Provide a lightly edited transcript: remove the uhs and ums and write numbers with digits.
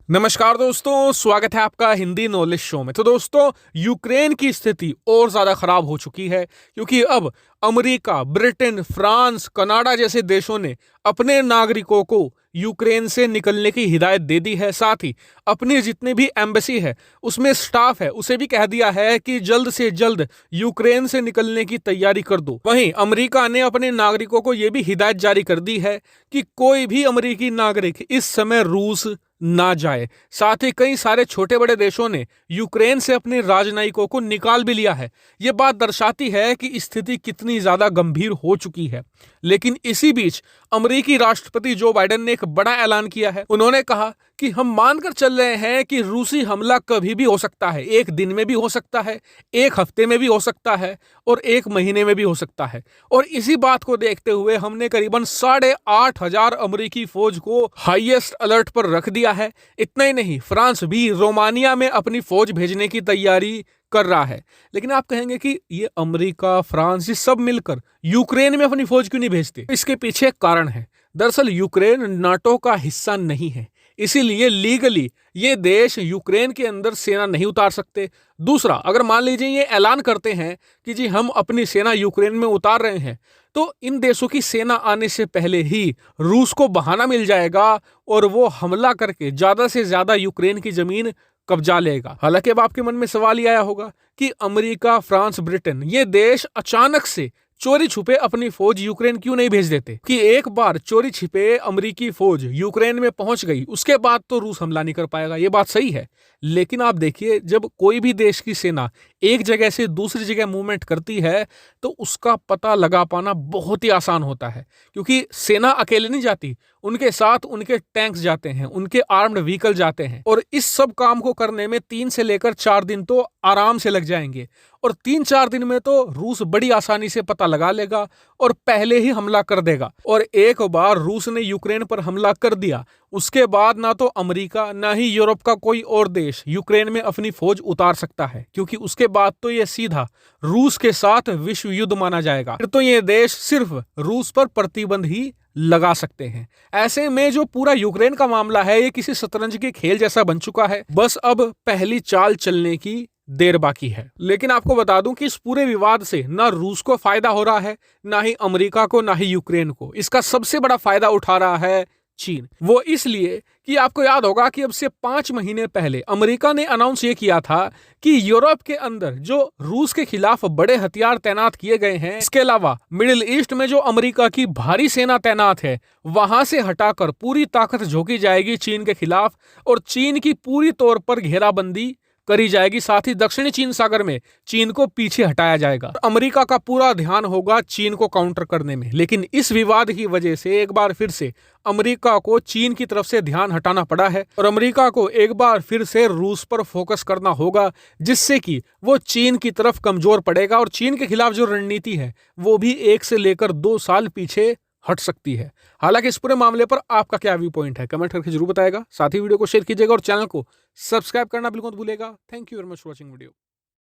नमस्कार दोस्तों, स्वागत है आपका हिंदी नॉलेज शो में। तो दोस्तों, यूक्रेन की स्थिति और ज़्यादा खराब हो चुकी है क्योंकि अब अमेरिका, ब्रिटेन, फ्रांस, कनाडा जैसे देशों ने अपने नागरिकों को यूक्रेन से निकलने की हिदायत दे दी है। साथ ही अपनी जितनी भी एम्बेसी है, उसमें स्टाफ है, उसे भी कह दिया है कि जल्द से जल्द यूक्रेन से निकलने की तैयारी कर दो। वहीं अमेरिका ने अपने नागरिकों को यह भी हिदायत जारी कर दी है कि कोई भी अमेरिकी नागरिक इस समय रूस ना जाए। साथ ही कई सारे छोटे बड़े देशों ने यूक्रेन से अपने राजनयिकों को निकाल भी लिया है। यह बात दर्शाती है कि स्थिति कितनी ज्यादा गंभीर हो चुकी है। लेकिन इसी बीच अमेरिकी राष्ट्रपति जो बाइडेन ने एक बड़ा ऐलान किया है। उन्होंने कहा कि हम मानकर चल रहे हैं कि रूसी हमला कभी भी हो सकता है, एक दिन में भी हो सकता है, एक हफ्ते में भी हो सकता है और एक महीने में भी हो सकता है। और इसी बात को देखते हुए हमने करीबन 8,500 अमेरिकी फौज को हाईएस्ट अलर्ट पर रख दिया है। इतना ही नहीं, फ्रांस भी रोमानिया में अपनी फौज भेजने की तैयारी कर रहा है। लेकिन आप कहेंगे कि ये अमेरिका, फ्रांस, ये सब मिलकर यूक्रेन में अपनी फौज क्यों नहीं भेजते? इसके पीछे एक कारण है। दरअसल यूक्रेन नाटो का हिस्सा नहीं है, इसीलिए लीगली ये देश यूक्रेन के अंदर सेना नहीं उतार सकते। दूसरा, अगर मान लीजिए ये ऐलान करते हैं कि जी हम अपनी सेना यूक्रेन में उतार रहे हैं, तो इन देशों की सेना आने से पहले ही रूस को बहाना मिल जाएगा और वो हमला करके ज्यादा से ज्यादा यूक्रेन की जमीन कब्जा लेगा। हालांकि अब आपके मन में सवाल ये आया होगा कि अमेरिका, फ्रांस, ब्रिटेन ये देश अचानक से चोरी छुपे अपनी फौज यूक्रेन क्यों नहीं भेज देते? कि एक बार चोरी छिपे अमेरिकी फौज यूक्रेन में पहुंच गई, उसके बाद तो रूस हमला नहीं कर पाएगा। ये बात सही है। लेकिन आप देखिए, जब कोई भी देश की सेना एक जगह से दूसरी जगह मूवमेंट करती है तो उसका पता लगा पाना बहुत ही आसान होता है, क्योंकि सेना अकेले नहीं जाती, उनके साथ उनके टैंक्स जाते हैं, उनके आर्म्ड व्हीकल जाते हैं। और इस सब काम को करने में 3 से लेकर 4 दिन तो आराम से लग जाएंगे। और 3-4 दिन में तो रूस बड़ी आसानी से पता लगा लेगा और पहले ही हमला कर देगा। और एक बार रूस ने यूक्रेन पर हमला कर दिया, उसके बाद ना तो अमेरिका ना ही यूरोप का कोई और देश यूक्रेन में अपनी फौज उतार सकता है, क्योंकि उसके बाद तो ये सीधा रूस के साथ विश्व युद्ध माना जाएगा। फिर तो ये देश सिर्फ रूस पर प्रतिबंध ही लगा सकते हैं। ऐसे में जो पूरा यूक्रेन का मामला है, ये किसी शतरंज के खेल जैसा बन चुका है। बस अब पहली चाल चलने की देर बाकी है। लेकिन आपको बता दूं कि इस पूरे विवाद से ना रूस को फायदा हो रहा है, ना ही अमेरिका को, ना ही यूक्रेन को। इसका सबसे बड़ा फायदा उठा रहा है चीन। वो इसलिए कि आपको याद होगा कि अब से 5 महीने पहले अमेरिका ने अनाउंस ये किया था कि यूरोप के अंदर जो रूस के खिलाफ बड़े हथियार तैनात किए गए हैं, इसके अलावा मिडिल ईस्ट में जो अमेरिका की भारी सेना तैनात है, वहां से हटाकर पूरी ताकत झोंकी जाएगी चीन के खिलाफ और चीन की पूरी तौर पर घेराबंदी करी जाएगी। साथ ही दक्षिणी चीन सागर में चीन को पीछे हटाया जाएगा। अमेरिका का पूरा ध्यान होगा चीन को काउंटर करने में। लेकिन इस विवाद की वजह से एक बार फिर से अमेरिका को चीन की तरफ से ध्यान हटाना पड़ा है और अमेरिका को एक बार फिर से रूस पर फोकस करना होगा, जिससे कि वो चीन की तरफ कमजोर पड़ेगा और चीन के खिलाफ जो रणनीति है वो भी 1 से लेकर 2 साल पीछे हट सकती है। हालांकि इस पूरे मामले पर आपका क्या व्यू पॉइंट है, कमेंट करके जरूर बताएगा। साथ ही वीडियो को शेयर कीजिएगा और चैनल को सब्सक्राइब करना बिल्कुल मत भूलिएगा। Thank you very much for watching video.